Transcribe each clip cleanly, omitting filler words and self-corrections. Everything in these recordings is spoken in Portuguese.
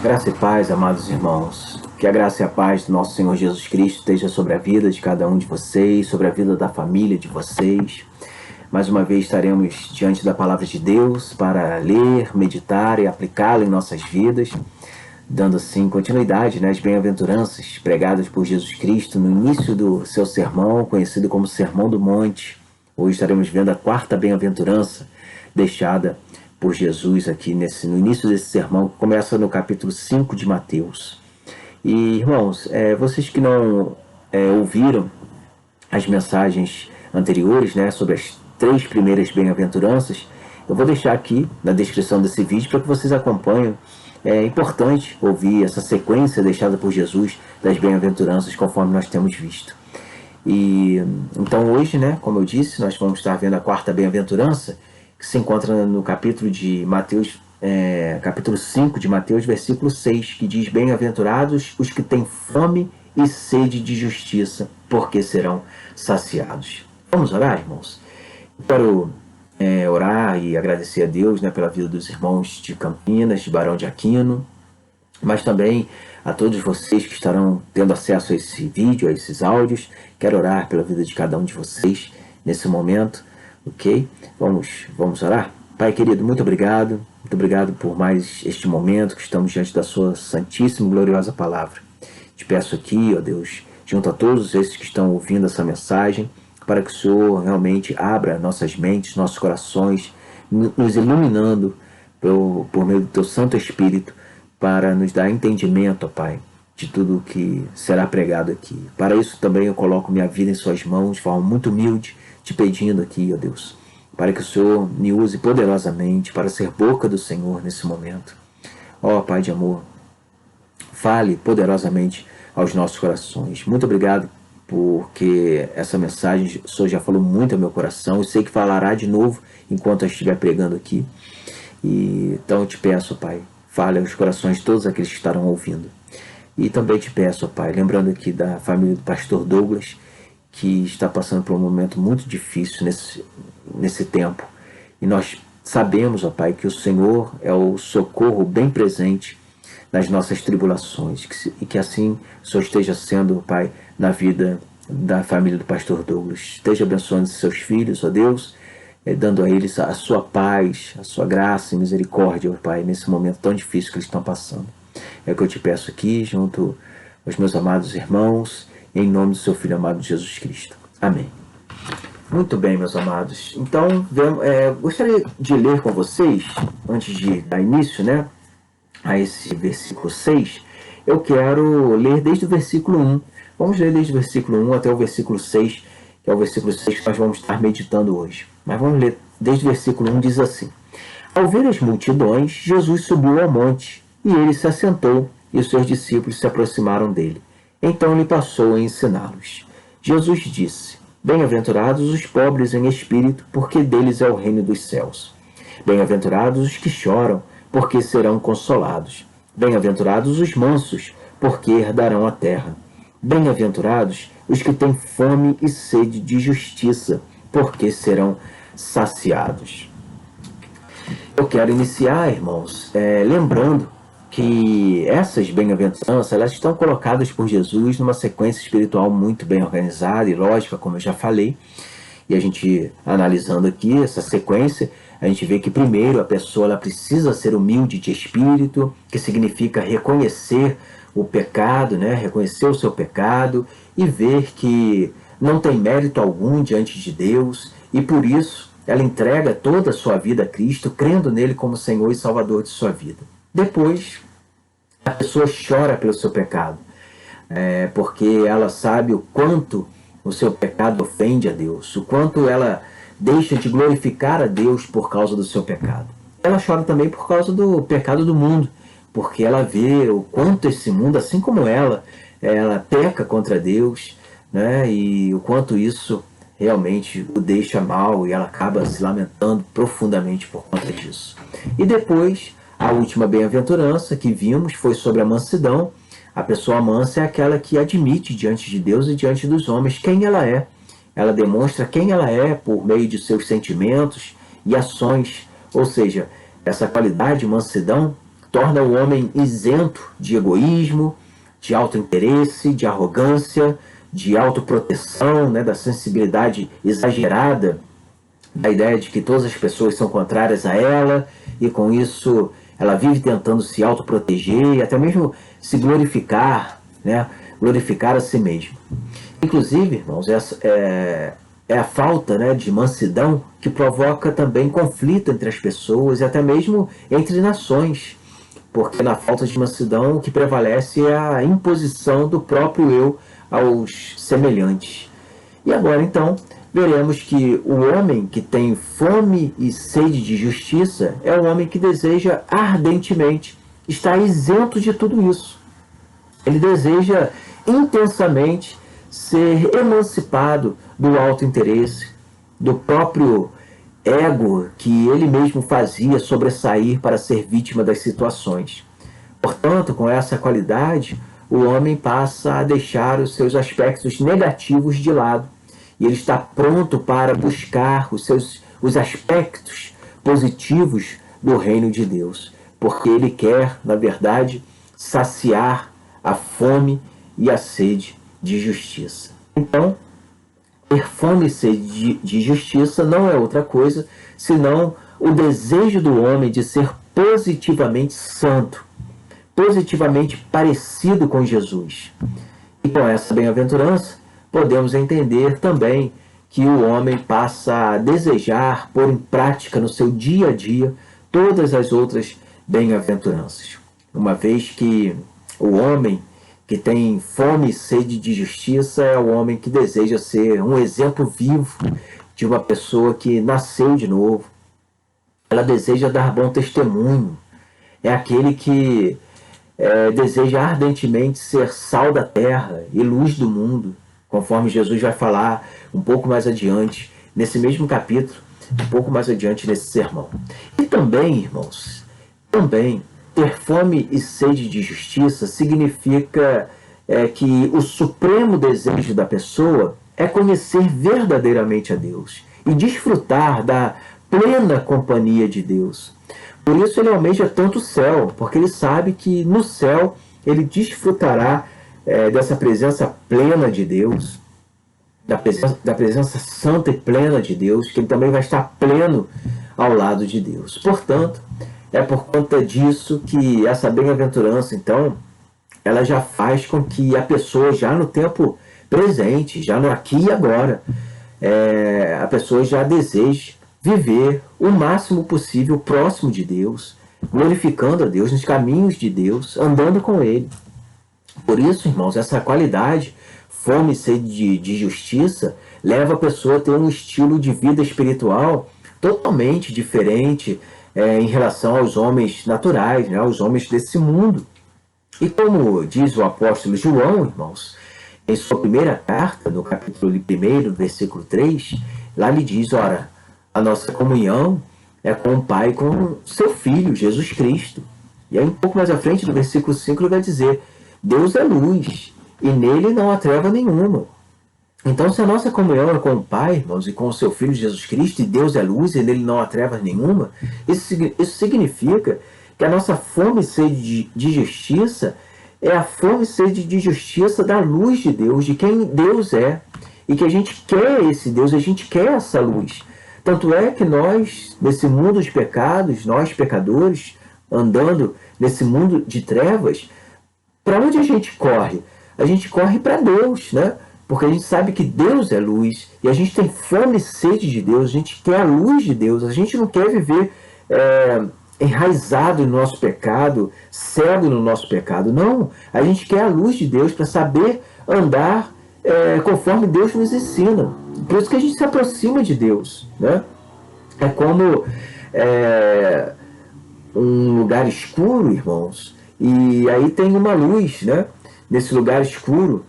Graça e paz, amados irmãos. Que a graça e a paz do nosso Senhor Jesus Cristo esteja sobre a vida de cada um de vocês, sobre a vida da família de vocês. Mais uma vez estaremos diante da palavra de Deus para ler, meditar e aplicá-la em nossas vidas, dando assim continuidade às bem-aventuranças pregadas por Jesus Cristo no início do seu sermão, conhecido como Sermão do Monte. Hoje estaremos vendo a quarta bem-aventurança deixada por Jesus aqui no início desse sermão, que começa no capítulo 5 de Mateus. E, irmãos, vocês que não ouviram as mensagens anteriores, sobre as 3 primeiras bem-aventuranças, eu vou deixar aqui na descrição desse vídeo para que vocês acompanhem. É importante ouvir essa sequência deixada por Jesus das bem-aventuranças, conforme nós temos visto. E então hoje, como eu disse, nós vamos estar vendo a quarta bem-aventurança, que se encontra no capítulo de Mateus, capítulo 5 de Mateus, versículo 6, que diz: Bem-aventurados os que têm fome e sede de justiça, porque serão saciados. Vamos orar, irmãos? Eu quero orar e agradecer a Deus pela vida dos irmãos de Campinas, de Barão de Aquino, mas também a todos vocês que estarão tendo acesso a esse vídeo, a esses áudios. Quero orar pela vida de cada um de vocês nesse momento, ok? Vamos orar? Pai querido, muito obrigado por mais este momento que estamos diante da sua santíssima e gloriosa palavra. Te peço aqui, ó Deus, junto a todos esses que estão ouvindo essa mensagem, para que o Senhor realmente abra nossas mentes, nossos corações, nos iluminando por meio do teu Santo Espírito, para nos dar entendimento, ó Pai, de tudo que será pregado aqui. Para isso também eu coloco minha vida em suas mãos, de forma muito humilde, te pedindo aqui, ó Deus, para que o Senhor me use poderosamente para ser boca do Senhor nesse momento. Ó Pai de amor, fale poderosamente aos nossos corações. Muito obrigado, porque essa mensagem o Senhor já falou muito ao meu coração. Eu sei que falará de novo enquanto eu estiver pregando aqui. E então eu te peço, Pai, fale aos corações de todos aqueles que estarão ouvindo. E também te peço, Pai, lembrando aqui da família do pastor Douglas, que está passando por um momento muito difícil nesse tempo. E nós sabemos, ó Pai, que o Senhor é o socorro bem presente nas nossas tribulações. E que assim o Senhor esteja sendo, Pai, na vida da família do pastor Douglas. Esteja abençoando seus filhos, ó Deus, dando a eles a sua paz, a sua graça e misericórdia, ó Pai, nesse momento tão difícil que eles estão passando. É o que eu te peço aqui, junto aos meus amados irmãos, em nome do seu Filho amado Jesus Cristo. Amém. Muito bem, meus amados. Então, gostaria de ler com vocês, antes de dar início, a esse versículo 6, eu quero ler desde o versículo 1. Vamos ler desde o versículo 1 até o versículo 6, que é o versículo 6 que nós vamos estar meditando hoje. Mas vamos ler desde o versículo 1, diz assim: Ao ver as multidões, Jesus subiu ao monte, e ele se assentou, e os seus discípulos se aproximaram dele. Então ele passou a ensiná-los. Jesus disse: Bem-aventurados os pobres em espírito, porque deles é o reino dos céus. Bem-aventurados os que choram, porque serão consolados. Bem-aventurados os mansos, porque herdarão a terra. Bem-aventurados os que têm fome e sede de justiça, porque serão saciados. Eu quero iniciar, irmãos, lembrando que essas bem-aventuranças, elas estão colocadas por Jesus numa sequência espiritual muito bem organizada e lógica, como eu já falei. E a gente, analisando aqui essa sequência, a gente vê que primeiro a pessoa ela precisa ser humilde de espírito, que significa reconhecer o pecado, reconhecer o seu pecado e ver que não tem mérito algum diante de Deus, e por isso ela entrega toda a sua vida a Cristo, crendo nele como Senhor e Salvador de sua vida. Depois, a pessoa chora pelo seu pecado, porque ela sabe o quanto o seu pecado ofende a Deus, o quanto ela deixa de glorificar a Deus por causa do seu pecado. Ela chora também por causa do pecado do mundo, porque ela vê o quanto esse mundo, assim como ela peca contra Deus, e o quanto isso realmente o deixa mal, e ela acaba se lamentando profundamente por conta disso. E depois, a última bem-aventurança que vimos foi sobre a mansidão. A pessoa mansa é aquela que admite diante de Deus e diante dos homens quem ela é. Ela demonstra quem ela é por meio de seus sentimentos e ações. Ou seja, essa qualidade de mansidão torna o homem isento de egoísmo, de autointeresse, de arrogância, de autoproteção, né, da sensibilidade exagerada, da ideia de que todas as pessoas são contrárias a ela, e com isso ela vive tentando se autoproteger e até mesmo se glorificar, né, glorificar a si mesma. Inclusive, irmãos, é a falta, né, de mansidão que provoca também conflito entre as pessoas e até mesmo entre nações, porque na falta de mansidão o que prevalece é a imposição do próprio eu aos semelhantes. E agora então veremos que o homem que tem fome e sede de justiça é o homem que deseja ardentemente estar isento de tudo isso. Ele deseja intensamente ser emancipado do autointeresse, do próprio ego que ele mesmo fazia sobressair para ser vítima das situações. Portanto, com essa qualidade, o homem passa a deixar os seus aspectos negativos de lado e ele está pronto para buscar os aspectos positivos do reino de Deus, porque ele quer, na verdade, saciar a fome e a sede de justiça. Então, ter fome e sede de justiça não é outra coisa senão o desejo do homem de ser positivamente santo, positivamente parecido com Jesus. E com essa bem-aventurança, podemos entender também que o homem passa a desejar pôr em prática no seu dia a dia todas as outras bem-aventuranças. Uma vez que o homem que tem fome e sede de justiça é o homem que deseja ser um exemplo vivo de uma pessoa que nasceu de novo. Ela deseja dar bom testemunho. É aquele que deseja ardentemente ser sal da terra e luz do mundo, conforme Jesus vai falar um pouco mais adiante, nesse mesmo capítulo, um pouco mais adiante nesse sermão. E também, irmãos, ter fome e sede de justiça significa que o supremo desejo da pessoa é conhecer verdadeiramente a Deus e desfrutar da plena companhia de Deus. Por isso ele almeja tanto o céu, porque ele sabe que no céu ele desfrutará dessa presença plena de Deus, da presença santa e plena de Deus, que ele também vai estar pleno ao lado de Deus. Portanto, é por conta disso que essa bem-aventurança, então, ela já faz com que a pessoa, já no tempo presente, já no aqui e agora, a pessoa já deseje viver o máximo possível próximo de Deus, glorificando a Deus nos caminhos de Deus, andando com Ele. Por isso, irmãos, essa qualidade, fome e sede de justiça, leva a pessoa a ter um estilo de vida espiritual totalmente diferente em relação aos homens naturais, né, aos homens desse mundo. E como diz o apóstolo João, irmãos, em sua primeira carta, no capítulo 1, versículo 3, lá ele diz, ora, a nossa comunhão é com o Pai e com seu Filho, Jesus Cristo. E aí um pouco mais à frente, no versículo 5, ele vai dizer, Deus é luz, e nele não há treva nenhuma. Então, se a nossa comunhão é com o Pai, irmãos, e com o seu Filho Jesus Cristo, e Deus é luz, e nele não há trevas nenhuma, isso significa que a nossa fome e sede de justiça é a fome e sede de justiça da luz de Deus, de quem Deus é, e que a gente quer esse Deus, a gente quer essa luz. Tanto é que nós, nesse mundo de pecados, nós pecadores, andando nesse mundo de trevas, para onde a gente corre? A gente corre para Deus, né? Porque a gente sabe que Deus é luz e a gente tem fome e sede de Deus, a gente quer a luz de Deus, a gente não quer viver enraizado no nosso pecado, cego no nosso pecado. Não, a gente quer a luz de Deus para saber andar conforme Deus nos ensina. Por isso que a gente se aproxima de Deus, né? É como um lugar escuro, irmãos, e aí tem uma luz, né? Nesse lugar escuro,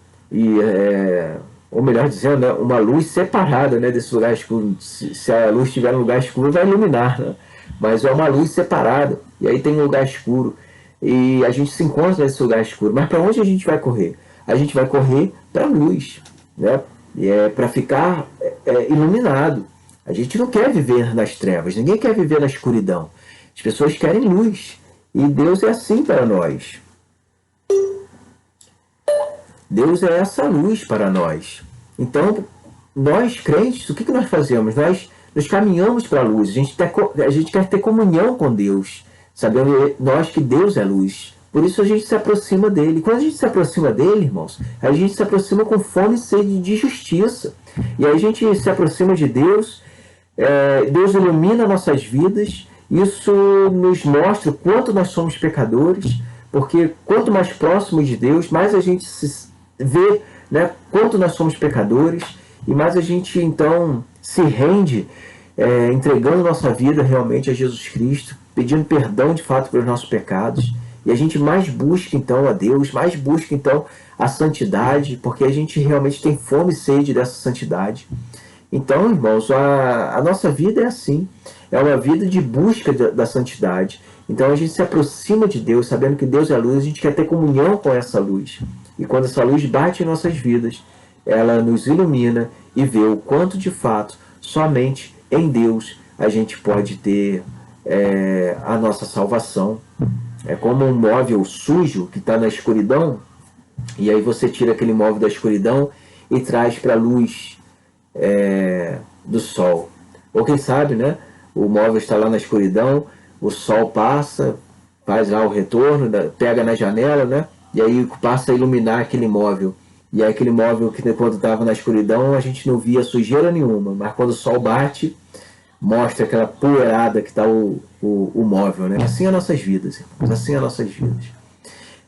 ou melhor dizendo, né, uma luz separada, né, desse lugar escuro. Se a luz estiver no lugar escuro, vai iluminar, né? Mas é uma luz separada, e aí tem um lugar escuro, e a gente se encontra nesse lugar escuro. Mas para onde a gente vai correr? A gente vai correr para a luz, né? Para ficar iluminado. A gente não quer viver nas trevas, ninguém quer viver na escuridão. As pessoas querem luz. E Deus é assim para nós. Deus é essa luz para nós. Então, nós crentes, o que nós fazemos? Nós nos caminhamos para a luz. A gente quer ter comunhão com Deus, sabendo nós que Deus é luz. Por isso a gente se aproxima dele. Quando a gente se aproxima dele, irmãos, a gente se aproxima com fome e sede de justiça. E aí a gente se aproxima de Deus, Deus ilumina nossas vidas. Isso nos mostra o quanto nós somos pecadores, porque quanto mais próximo de Deus, mais a gente se vê, né, quanto nós somos pecadores, e mais a gente então se rende, entregando nossa vida realmente a Jesus Cristo, pedindo perdão de fato pelos nossos pecados, e a gente mais busca então a Deus, mais busca então a santidade, porque a gente realmente tem fome e sede dessa santidade. Então, irmãos, a nossa vida é assim, é uma vida de busca da santidade. Então a gente se aproxima de Deus, sabendo que Deus é a luz, a gente quer ter comunhão com essa luz. E quando essa luz bate em nossas vidas, ela nos ilumina e vê o quanto de fato, somente em Deus, a gente pode ter a nossa salvação. É como um móvel sujo que está na escuridão, e aí você tira aquele móvel da escuridão e traz para a luz do sol. Ou quem sabe, né? O móvel está lá na escuridão, o sol passa, faz lá o retorno, pega na janela, né? E aí passa a iluminar aquele móvel. E aí aquele móvel que quando estava na escuridão a gente não via sujeira nenhuma, mas quando o sol bate, mostra aquela poeirada que está o móvel, né? Assim as nossas vidas, irmãos, assim as nossas vidas.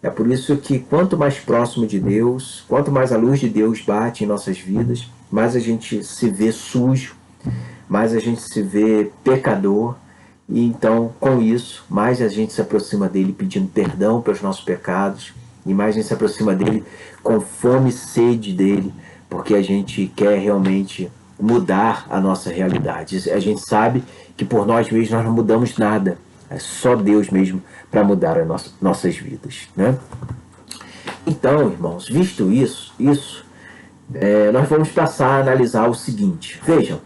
É por isso que quanto mais próximo de Deus, quanto mais a luz de Deus bate em nossas vidas, mais a gente se vê sujo, mais a gente se vê pecador, e então, com isso, mais a gente se aproxima dele pedindo perdão pelos nossos pecados, e mais a gente se aproxima dele com fome e sede dele, porque a gente quer realmente mudar a nossa realidade. A gente sabe que por nós mesmos nós não mudamos nada, é só Deus mesmo para mudar as nossas vidas, né? Então, irmãos, visto isso, nós vamos passar a analisar o seguinte. Vejam,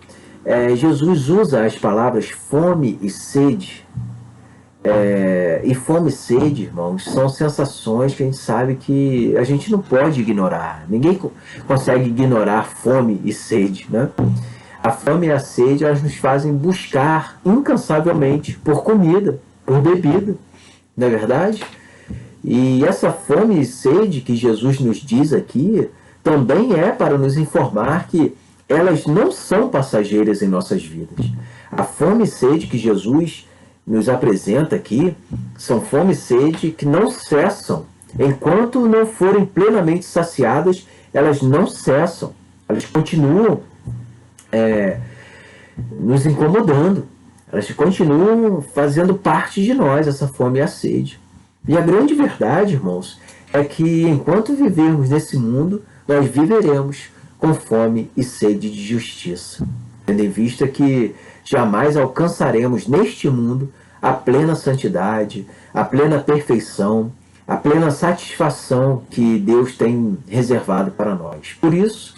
Jesus usa as palavras fome e sede. E fome e sede, irmãos, são sensações que a gente sabe que a gente não pode ignorar. Ninguém consegue ignorar fome e sede, né? A fome e a sede, elas nos fazem buscar incansavelmente por comida, por bebida, não é verdade? E essa fome e sede que Jesus nos diz aqui também é para nos informar que elas não são passageiras em nossas vidas. A fome e sede que Jesus nos apresenta aqui são fome e sede que não cessam. Enquanto não forem plenamente saciadas, elas não cessam. Elas continuam nos incomodando. Elas continuam fazendo parte de nós, essa fome e a sede. E a grande verdade, irmãos, é que enquanto vivermos nesse mundo, nós viveremos com fome e sede de justiça, tendo em vista que jamais alcançaremos neste mundo a plena santidade, a plena perfeição, a plena satisfação que Deus tem reservado para nós. Por isso,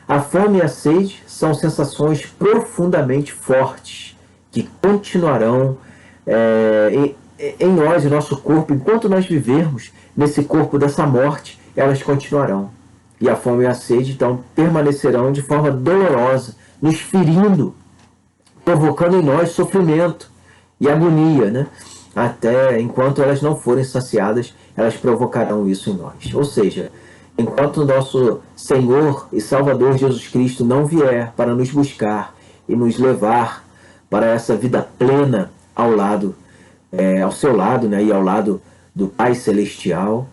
a fome e a sede são sensações profundamente fortes que continuarão em nós, em nosso corpo, enquanto nós vivermos nesse corpo dessa morte, elas continuarão. E a fome e a sede, então, permanecerão de forma dolorosa, nos ferindo, provocando em nós sofrimento e agonia, né? Até enquanto elas não forem saciadas, elas provocarão isso em nós. Ou seja, enquanto o nosso Senhor e Salvador Jesus Cristo não vier para nos buscar e nos levar para essa vida plena ao seu lado, né? E ao lado do Pai Celestial,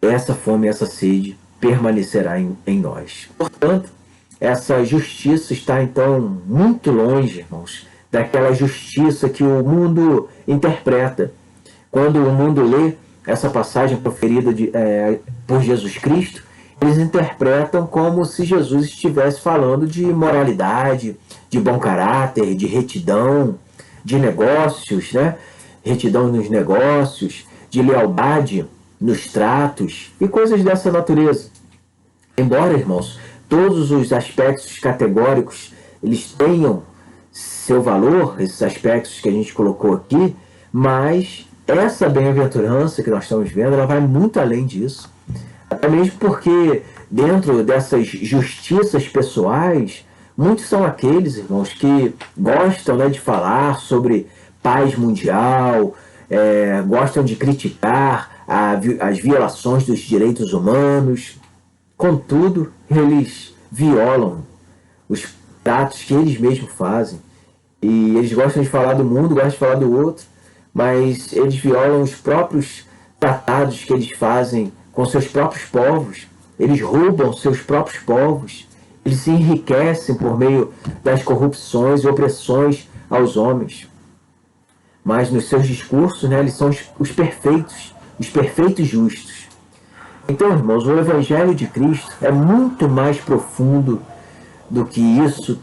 essa fome e essa sede permanecerá em nós. Portanto, essa justiça está então muito longe, irmãos, daquela justiça que o mundo interpreta. Quando o mundo lê essa passagem proferida por Jesus Cristo, eles interpretam como se Jesus estivesse falando de moralidade, de bom caráter, de retidão, de negócios, né? Retidão nos negócios, de lealdade nos tratos e coisas dessa natureza. Embora, irmãos, todos os aspectos categóricos eles tenham seu valor, esses aspectos que a gente colocou aqui, mas essa bem-aventurança que nós estamos vendo, ela vai muito além disso. Até mesmo porque dentro dessas justiças pessoais, muitos são aqueles, irmãos, que gostam, né, de falar sobre paz mundial, gostam de criticar as violações dos direitos humanos. Contudo, eles violam os tratos que eles mesmos fazem. E eles gostam de falar do mundo, gostam de falar do outro, mas eles violam os próprios tratados que eles fazem com seus próprios povos. Eles roubam seus próprios povos. Eles se enriquecem por meio das corrupções e opressões aos homens. Mas nos seus discursos, né, eles são os perfeitos justos. Então, irmãos, o Evangelho de Cristo é muito mais profundo do que isso,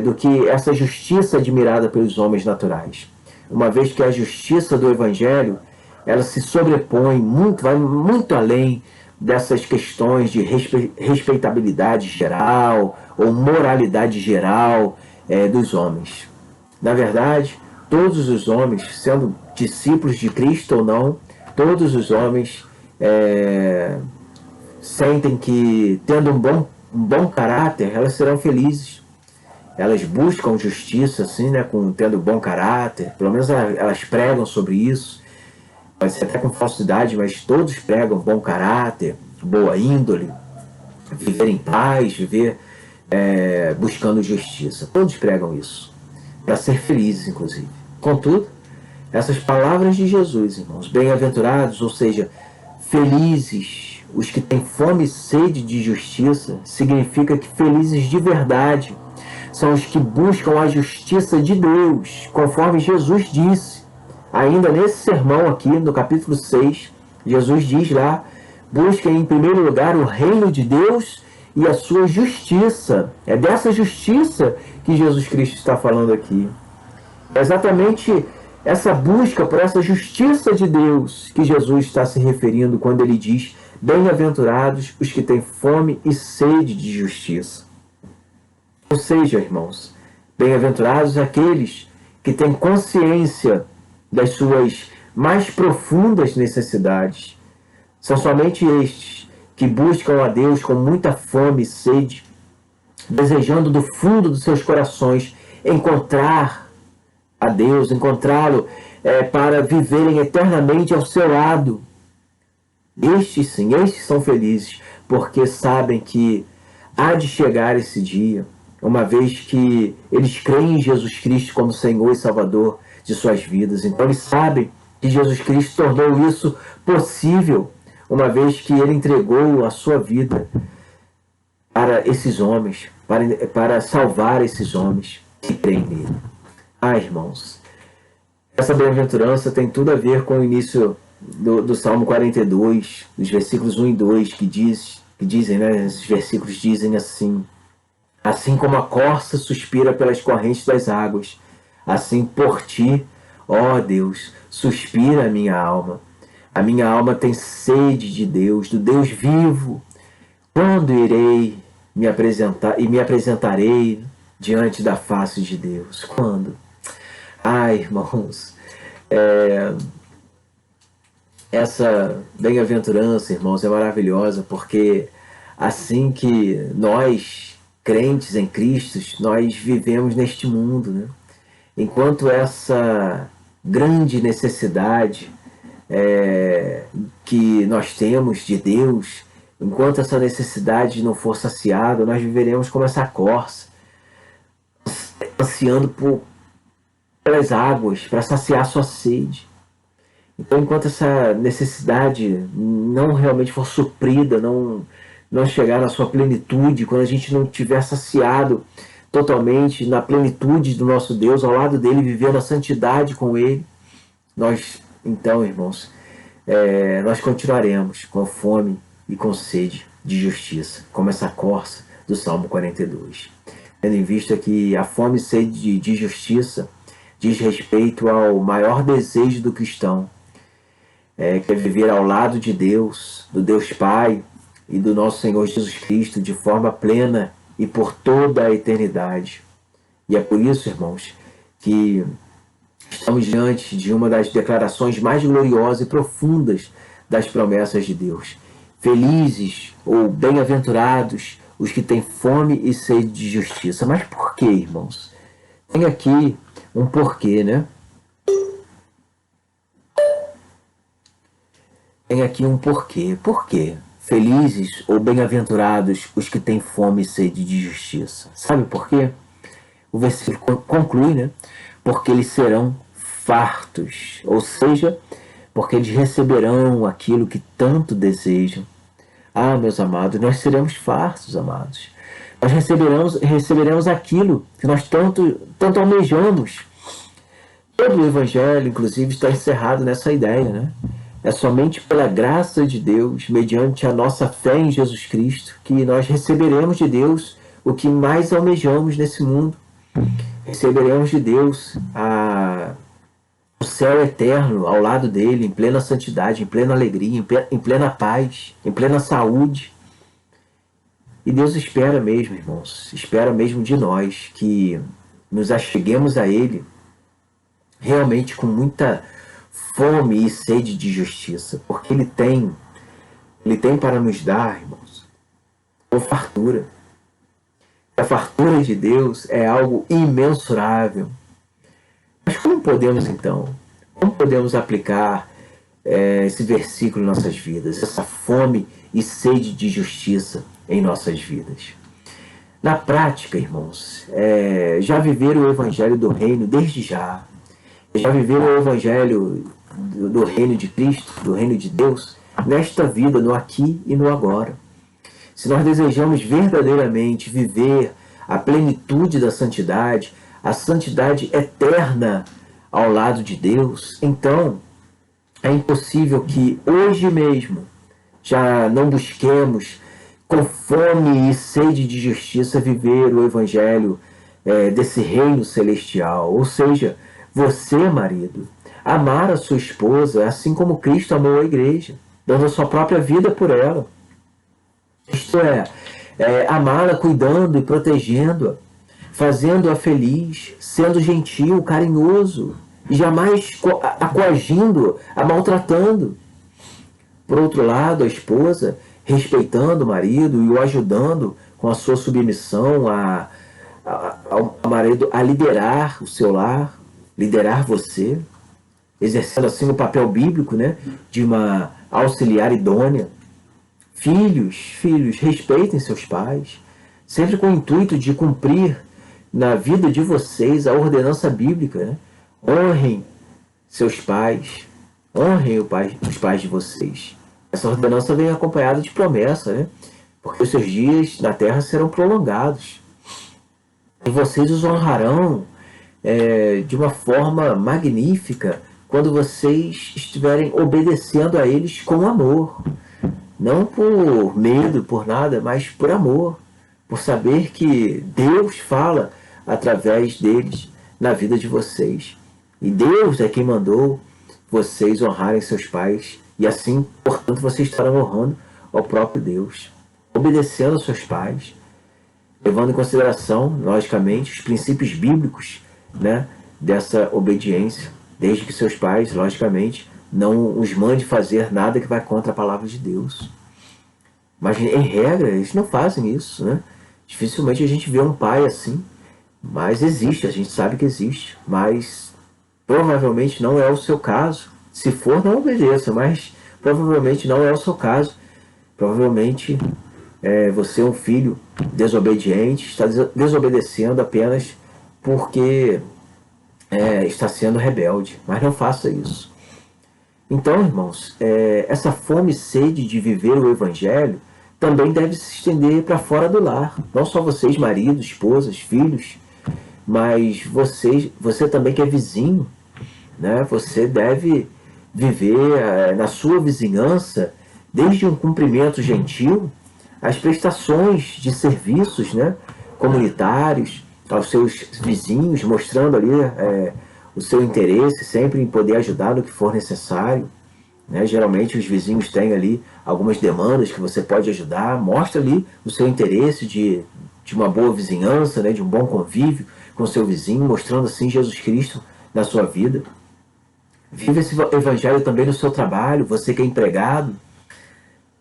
do que essa justiça admirada pelos homens naturais. Uma vez que a justiça do Evangelho, ela se sobrepõe muito, vai muito além dessas questões de respeitabilidade geral ou moralidade geral dos homens. Na verdade, todos os homens, sendo discípulos de Cristo ou não, todos os homens sentem que, tendo um bom caráter, elas serão felizes. Elas buscam justiça, assim, né, tendo bom caráter. Pelo menos elas pregam sobre isso. Pode ser até com falsidade, mas todos pregam bom caráter, boa índole, viver em paz, viver buscando justiça. Todos pregam isso, para ser felizes, inclusive. Contudo, essas palavras de Jesus, irmãos, bem-aventurados, ou seja, felizes, os que têm fome e sede de justiça, significa que felizes de verdade são os que buscam a justiça de Deus, conforme Jesus disse. Ainda nesse sermão aqui, no capítulo 6, Jesus diz lá: busquem em primeiro lugar o reino de Deus e a sua justiça. É dessa justiça que Jesus Cristo está falando aqui. É exatamente essa busca por essa justiça de Deus que Jesus está se referindo quando ele diz: bem-aventurados os que têm fome e sede de justiça. Ou seja, irmãos, bem-aventurados aqueles que têm consciência das suas mais profundas necessidades. São somente estes que buscam a Deus com muita fome e sede, desejando do fundo dos seus corações encontrar a Deus, encontrá-lo para viverem eternamente ao seu lado. Estes sim, estes são felizes, porque sabem que há de chegar esse dia, uma vez que eles creem em Jesus Cristo como Senhor e Salvador de suas vidas. Então eles sabem que Jesus Cristo tornou isso possível, uma vez que ele entregou a sua vida para esses homens, para salvar esses homens que creem nele. Ah, irmãos, essa bem-aventurança tem tudo a ver com o início do Salmo 42, dos versículos 1 e 2, que dizem, né, esses versículos dizem assim: assim como a corça suspira pelas correntes das águas, assim por ti, ó Deus, suspira a minha alma. A minha alma tem sede de Deus, do Deus vivo. Quando irei me apresentar e me apresentarei diante da face de Deus? Quando? Ai, irmãos, essa bem-aventurança, irmãos, é maravilhosa, porque assim que nós, crentes em Cristo, nós vivemos neste mundo, né? Enquanto essa grande necessidade que nós temos de Deus, enquanto essa necessidade não for saciada, nós viveremos como essa corça, ansiando pelas águas, para saciar sua sede. Então, enquanto essa necessidade não realmente for suprida, não chegar na sua plenitude, quando a gente não tiver saciado totalmente na plenitude do nosso Deus, ao lado dele, vivendo a santidade com ele, nós, então, irmãos, nós continuaremos com fome e com sede de justiça, como essa corça do Salmo 42. Tendo em vista que a fome e sede de justiça diz respeito ao maior desejo do cristão, que é viver ao lado de Deus, do Deus Pai e do nosso Senhor Jesus Cristo de forma plena e por toda a eternidade. E é por isso, irmãos, que Estamos diante de uma das declarações mais gloriosas e profundas das promessas de Deus. Felizes ou bem-aventurados os que têm fome e sede de justiça. Mas por quê, irmãos? Tem aqui um porquê, né? Tem aqui um porquê. Por quê? Felizes ou bem-aventurados os que têm fome e sede de justiça. Sabe por quê? O versículo conclui, né? Porque eles serão fartos, ou seja, porque eles receberão aquilo que tanto desejam. Ah, meus amados, nós seremos fartos, amados. Nós receberemos aquilo que nós tanto almejamos. Todo o Evangelho, inclusive, está encerrado nessa ideia, né? É somente pela graça de Deus, mediante a nossa fé em Jesus Cristo, que nós receberemos de Deus o que mais almejamos nesse mundo. Receberemos de Deus o céu eterno ao lado dele, em plena santidade, em plena alegria, em plena paz, em plena saúde. E Deus espera mesmo, irmãos, espera mesmo de nós que nos acheguemos a Ele realmente com muita fome e sede de justiça, porque Ele tem para nos dar, irmãos, com fartura. A fartura de Deus é algo imensurável. Mas como podemos, então, aplicar esse versículo em nossas vidas, essa fome e sede de justiça em nossas vidas? Na prática, irmãos, já viver o Evangelho do Reino desde já viver o Evangelho do Reino de Cristo, do Reino de Deus, nesta vida, no aqui e no agora. Se nós desejamos verdadeiramente viver a plenitude da santidade, a santidade eterna ao lado de Deus, então é impossível que hoje mesmo já não busquemos com fome e sede de justiça viver o Evangelho desse reino celestial. Ou seja, você, marido, amar a sua esposa assim como Cristo amou a igreja, dando a sua própria vida por ela. Isto amá-la cuidando e protegendo-a, fazendo-a feliz, sendo gentil, carinhoso, e jamais a coagindo, a maltratando. Por outro lado, a esposa respeitando o marido e o ajudando com a sua submissão ao marido a liderar o seu lar, liderar você, exercendo assim o papel bíblico, né, de uma auxiliar idônea. Filhos, respeitem seus pais, sempre com o intuito de cumprir na vida de vocês a ordenança bíblica, né? Honrem seus pais, honrem os pais de vocês. Essa ordenança vem acompanhada de promessa, né? Porque os seus dias na terra serão prolongados. E vocês os honrarão de uma forma magnífica quando vocês estiverem obedecendo a eles com amor. Não por medo, por nada, mas por amor. Por saber que Deus fala através deles na vida de vocês. E Deus é quem mandou vocês honrarem seus pais. E assim, portanto, vocês estarão honrando ao próprio Deus. Obedecendo aos seus pais. Levando em consideração, logicamente, os princípios bíblicos, né, dessa obediência. Desde que seus pais, logicamente, não os mande fazer nada que vai contra a palavra de Deus. Mas, em regra, eles não fazem isso, né? Dificilmente a gente vê um pai assim. Mas existe, a gente sabe que existe. Mas provavelmente não é o seu caso. Se for, não obedeça, mas provavelmente não é o seu caso. Provavelmente você é um filho desobediente, está desobedecendo apenas porque está sendo rebelde. Mas não faça isso. Então, irmãos, essa fome e sede de viver o Evangelho também deve se estender para fora do lar. Não só vocês, maridos, esposas, filhos, mas você também que é vizinho, né? Você deve viver na sua vizinhança, desde um cumprimento gentil, as prestações de serviços, né, comunitários aos seus vizinhos, mostrando ali o seu interesse sempre em poder ajudar no que for necessário, né? Geralmente os vizinhos têm ali algumas demandas que você pode ajudar. Mostra ali o seu interesse de uma boa vizinhança, né? De um bom convívio com o seu vizinho, mostrando assim Jesus Cristo na sua vida. Viva esse evangelho também no seu trabalho, você que é empregado.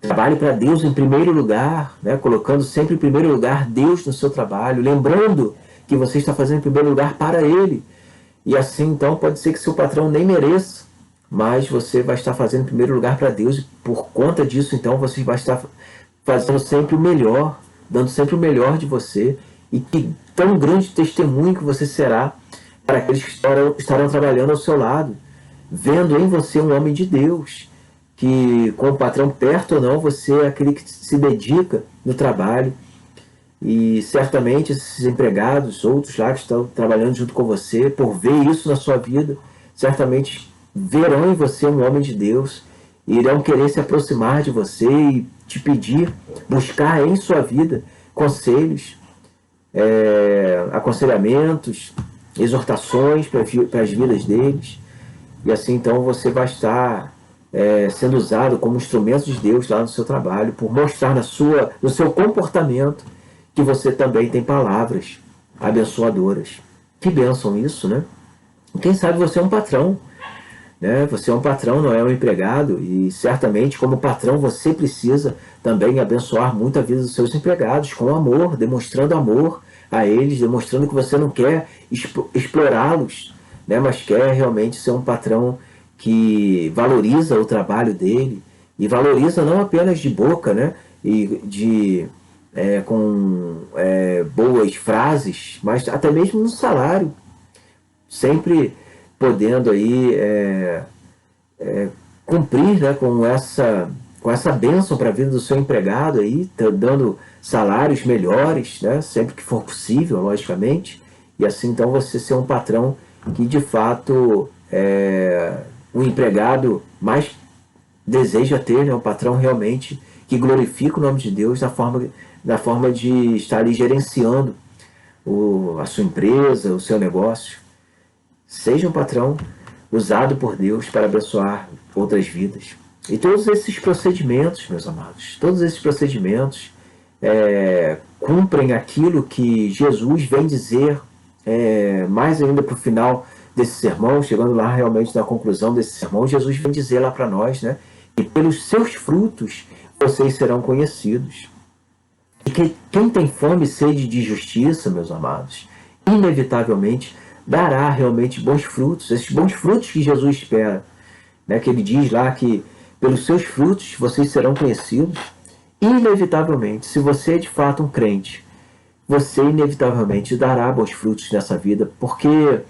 Trabalhe para Deus em primeiro lugar, né? Colocando sempre em primeiro lugar Deus no seu trabalho, lembrando que você está fazendo em primeiro lugar para Ele. E assim, então, pode ser que seu patrão nem mereça, mas você vai estar fazendo em primeiro lugar para Deus, e por conta disso, então, você vai estar fazendo sempre o melhor, dando sempre o melhor de você, e que tão grande testemunho que você será para aqueles que estarão trabalhando ao seu lado, vendo em você um homem de Deus, que com o patrão perto ou não, você é aquele que se dedica no trabalho. E certamente esses empregados, outros lá que estão trabalhando junto com você, por ver isso na sua vida, certamente verão em você um homem de Deus e irão querer se aproximar de você e te pedir, buscar em sua vida conselhos, aconselhamentos, exortações para as vidas deles. E assim então você vai estar sendo usado como instrumento de Deus lá no seu trabalho, por mostrar no seu comportamento que você também tem palavras abençoadoras. Que bênção isso, né? Quem sabe você é um patrão, né? Você é um patrão, não é um empregado, e certamente como patrão você precisa também abençoar muito a vida dos seus empregados com amor, demonstrando amor a eles, demonstrando que você não quer explorá-los, né? Mas quer realmente ser um patrão que valoriza o trabalho dele, e valoriza não apenas de boca, né? E com boas frases, mas até mesmo no salário, sempre podendo aí cumprir, né, com essa bênção para a vida do seu empregado aí, dando salários melhores, né, sempre que for possível, logicamente, e assim então você ser um patrão que de fato o empregado mais deseja ter, né, um patrão realmente que glorifica o nome de Deus da forma de estar ali gerenciando a sua empresa, o seu negócio. Seja um patrão usado por Deus para abençoar outras vidas. E todos esses procedimentos, meus amados, todos esses procedimentos cumprem aquilo que Jesus vem dizer mais ainda para o final desse sermão, chegando lá realmente na conclusão desse sermão. Jesus vem dizer lá para nós, né, que pelos seus frutos vocês serão conhecidos. E que quem tem fome e sede de justiça, meus amados, inevitavelmente dará realmente bons frutos, esses bons frutos que Jesus espera, né? Que ele diz lá que pelos seus frutos vocês serão conhecidos. Inevitavelmente, se você é de fato um crente, você inevitavelmente dará bons frutos nessa vida, porque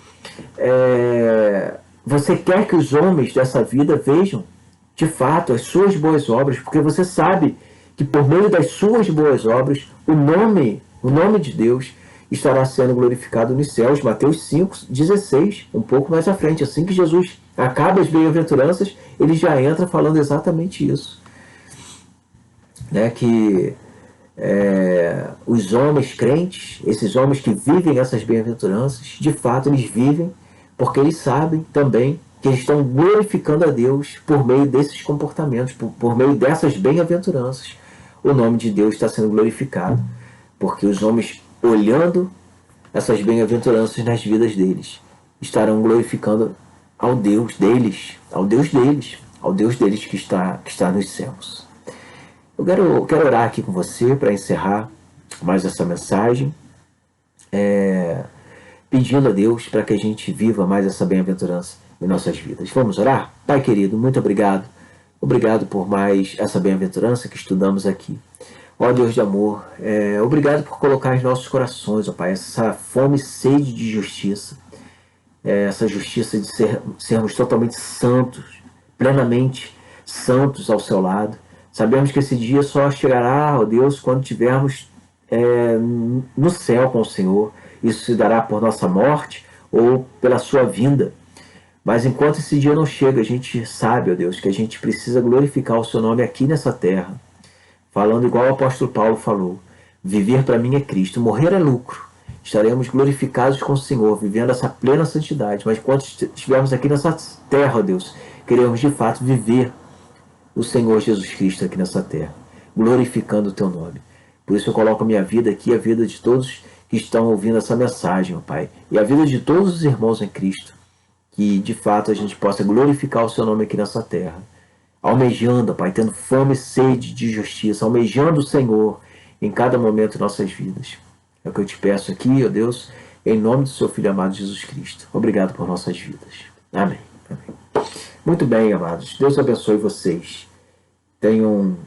você quer que os homens dessa vida vejam de fato as suas boas obras, porque você sabe que por meio das suas boas obras, o nome de Deus estará sendo glorificado nos céus. Mateus 5,16, um pouco mais à frente. Assim que Jesus acaba as bem-aventuranças, ele já entra falando exatamente isso. Né? Que os homens crentes, esses homens que vivem essas bem-aventuranças, de fato eles vivem porque eles sabem também que eles estão glorificando a Deus por meio desses comportamentos, por meio dessas bem-aventuranças. O nome de Deus está sendo glorificado, porque os homens, olhando essas bem-aventuranças nas vidas deles, estarão glorificando ao Deus deles, ao Deus deles que está nos céus. Eu quero orar aqui com você para encerrar mais essa mensagem, pedindo a Deus para que a gente viva mais essa bem-aventurança em nossas vidas. Vamos orar? Pai querido, muito obrigado. Obrigado por mais essa bem-aventurança que estudamos aqui. Ó Deus de amor, obrigado por colocar em nossos corações, ó Pai, essa fome e sede de justiça, essa justiça de sermos totalmente santos, plenamente santos ao seu lado. Sabemos que esse dia só chegará, ó Deus, quando estivermos no céu com o Senhor. Isso se dará por nossa morte ou pela sua vinda. Mas enquanto esse dia não chega, a gente sabe, ó Deus, que a gente precisa glorificar o seu nome aqui nessa terra. Falando igual o apóstolo Paulo falou, viver para mim é Cristo, morrer é lucro. Estaremos glorificados com o Senhor, vivendo essa plena santidade. Mas enquanto estivermos aqui nessa terra, ó Deus, queremos de fato viver o Senhor Jesus Cristo aqui nessa terra, glorificando o teu nome. Por isso eu coloco a minha vida aqui, a vida de todos que estão ouvindo essa mensagem, ó Pai, e a vida de todos os irmãos em Cristo, que de fato a gente possa glorificar o seu nome aqui nessa terra. Almejando, Pai, tendo fome e sede de justiça, almejando o Senhor em cada momento de nossas vidas. É o que eu te peço aqui, ó Deus, em nome do seu Filho amado Jesus Cristo. Obrigado por nossas vidas. Amém. Amém. Muito bem, amados. Deus abençoe vocês. Tenham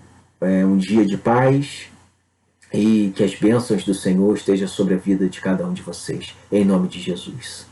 um dia de paz e que as bênçãos do Senhor estejam sobre a vida de cada um de vocês. Em nome de Jesus.